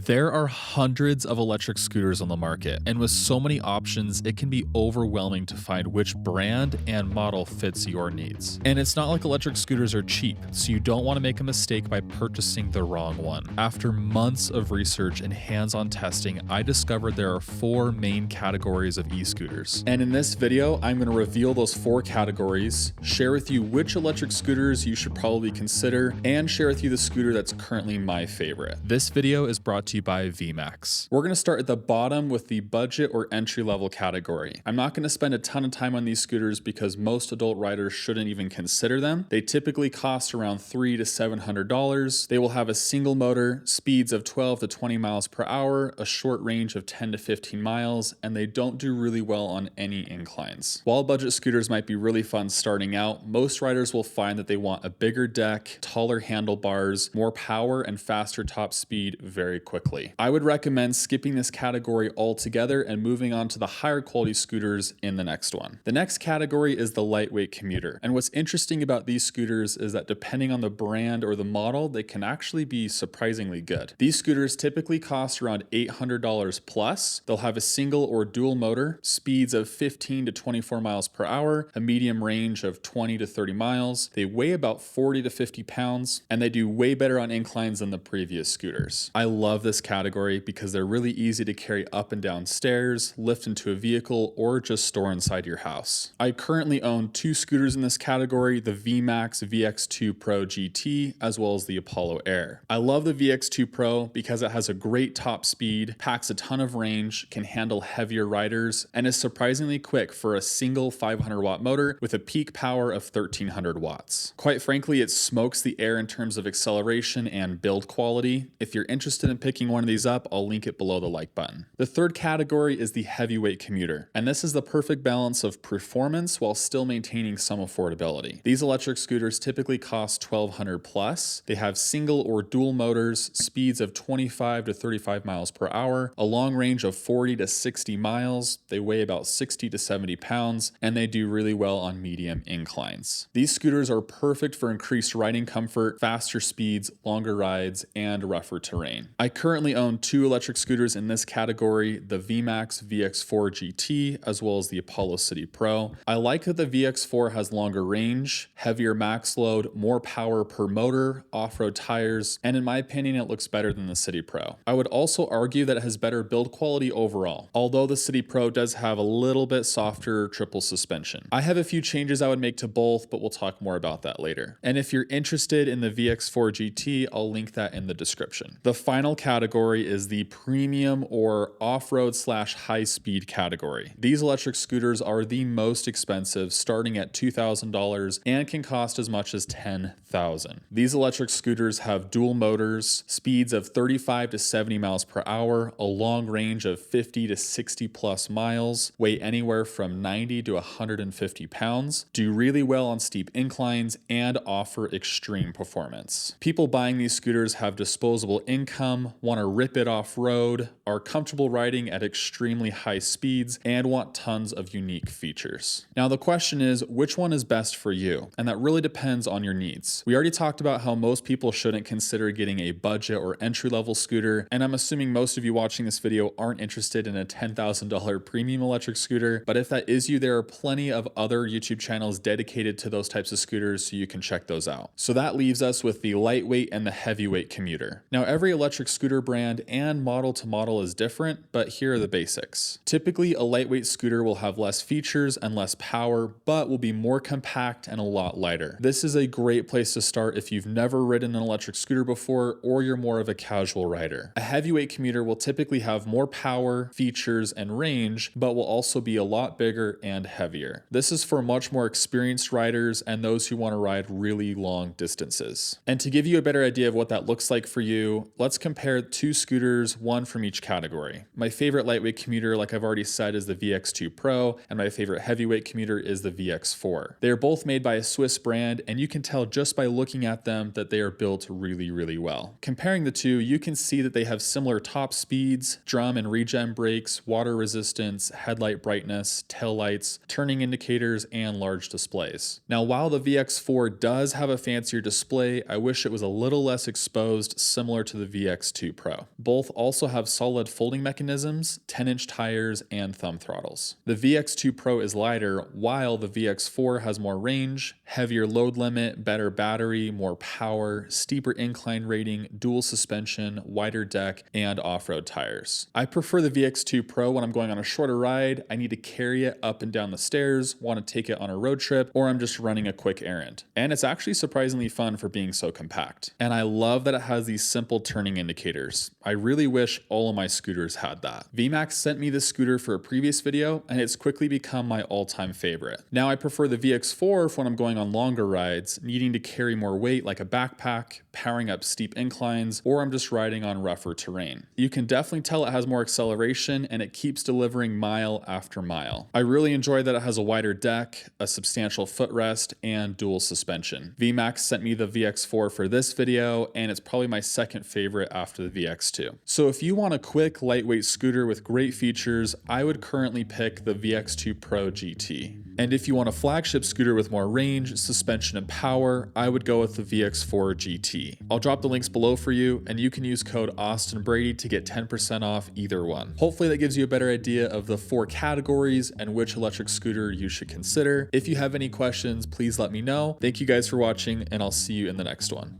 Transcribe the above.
There are hundreds of electric scooters on the market, and with so many options, it can be overwhelming to find which brand and model fits your needs. And it's not like electric scooters are cheap, so you don't want to make a mistake by purchasing the wrong one. After months of research and hands-on testing, I discovered there are 4 main categories of e-scooters. And in this video, I'm going to reveal those 4 categories, share with you which electric scooters you should probably consider, and share with you the scooter that's currently my favorite. This video is brought to you by VMAX. We're going to start at the bottom with the budget or entry-level category. I'm not going to spend a ton of time on these scooters because most adult riders shouldn't even consider them. They typically cost around $300 to $700. They will have a single motor, speeds of 12 to 20 miles per hour, a short range of 10 to 15 miles, and they don't do really well on any inclines. While budget scooters might be really fun starting out, most riders will find that they want a bigger deck, taller handlebars, more power, and faster top speed very quickly. I would recommend skipping this category altogether and moving on to the higher quality scooters in the next one. The next category is the lightweight commuter. And what's interesting about these scooters is that depending on the brand or the model, they can actually be surprisingly good. These scooters typically cost around $800 plus. They'll have a single or dual motor, speeds of 15 to 24 miles per hour, a medium range of 20 to 30 miles. They weigh about 40 to 50 pounds, and they do way better on inclines than the previous scooters. I love this category because they're really easy to carry up and down stairs, lift into a vehicle, or just store inside your house. I currently own 2 scooters in this category, the VMAX VX2 Pro GT, as well as the Apollo Air. I love the VX2 Pro because it has a great top speed, packs a ton of range, can handle heavier riders, and is surprisingly quick for a single 500 watt motor with a peak power of 1300 watts. Quite frankly, it smokes the air in terms of acceleration and build quality. If you're interested in picking one of these up, I'll link it below the like button. The third category is the heavyweight commuter, and this is the perfect balance of performance while still maintaining some affordability. These electric scooters typically cost $1,200 plus. They have single or dual motors, speeds of 25 to 35 miles per hour, a long range of 40 to 60 miles. They weigh about 60 to 70 pounds, and they do really well on medium inclines. These scooters are perfect for increased riding comfort, faster speeds, longer rides, and rougher terrain. I currently own 2 electric scooters in this category, the VMAX VX4 GT, as well as the Apollo City Pro. I like that the VX4 has longer range, heavier max load, more power per motor, off-road tires, and in my opinion, it looks better than the City Pro. I would also argue that it has better build quality overall, although the City Pro does have a little bit softer triple suspension. I have a few changes I would make to both, but we'll talk more about that later. And if you're interested in the VX4 GT, I'll link that in the description. The final category is the premium or off-road / high-speed category. These electric scooters are the most expensive, starting at $2,000 and can cost as much as $10,000. These electric scooters have dual motors, speeds of 35 to 70 miles per hour, a long range of 50 to 60 plus miles, weigh anywhere from 90 to 150 pounds, do really well on steep inclines, and offer extreme performance. People buying these scooters have disposable income, want to rip it off-road, are comfortable riding at extremely high speeds, and want tons of unique features. Now the question is, which one is best for you? And that really depends on your needs. We already talked about how most people shouldn't consider getting a budget or entry-level scooter, and I'm assuming most of you watching this video aren't interested in a $10,000 premium electric scooter, but if that is you, there are plenty of other YouTube channels dedicated to those types of scooters, so you can check those out. So that leaves us with the lightweight and the heavyweight commuter. Now every electric scooter brand and model to model is different, but here are the basics. Typically, a lightweight scooter will have less features and less power, but will be more compact and a lot lighter. This is a great place to start if you've never ridden an electric scooter before or you're more of a casual rider. A heavyweight commuter will typically have more power, features, and range, but will also be a lot bigger and heavier. This is for much more experienced riders and those who want to ride really long distances. And to give you a better idea of what that looks like for you, let's compare 2 scooters, one from each category. My favorite lightweight commuter, like I've already said, is the VX2 Pro, and my favorite heavyweight commuter is the VX4. They are both made by a Swiss brand, and you can tell just by looking at them that they are built really, really well. Comparing the two, you can see that they have similar top speeds, drum and regen brakes, water resistance, headlight brightness, tail lights, turning indicators, and large displays. Now, while the VX4 does have a fancier display, I wish it was a little less exposed, similar to the VX2 Pro. Both also have solid folding mechanisms, 10-inch tires, and thumb throttles. The VX2 Pro is lighter, while the VX4 has more range, heavier load limit, better battery, more power, steeper incline rating, dual suspension, wider deck, and off-road tires. I prefer the VX2 Pro when I'm going on a shorter ride, I need to carry it up and down the stairs, want to take it on a road trip, or I'm just running a quick errand. And it's actually surprisingly fun for being so compact. And I love that it has these simple turning indicators. I really wish all of my scooters had that. VMAX sent me this scooter for a previous video, and it's quickly become my all-time favorite. Now I prefer the VX4 for when I'm going on longer rides, needing to carry more weight like a backpack, powering up steep inclines, or I'm just riding on rougher terrain. You can definitely tell it has more acceleration, and it keeps delivering mile after mile. I really enjoy that it has a wider deck, a substantial footrest, and dual suspension. VMAX sent me the VX4 for this video, and it's probably my second favorite after the VX2. So if you want a quick, lightweight scooter with great features, I would currently pick the VX2 Pro GT. And if you want a flagship scooter with more range, suspension, and power, I would go with the VX4 GT. I'll drop the links below for you, and you can use code AustinBrady to get 10% off either one. Hopefully that gives you a better idea of the 4 categories and which electric scooter you should consider. If you have any questions, please let me know. Thank you guys for watching, and I'll see you in the next one.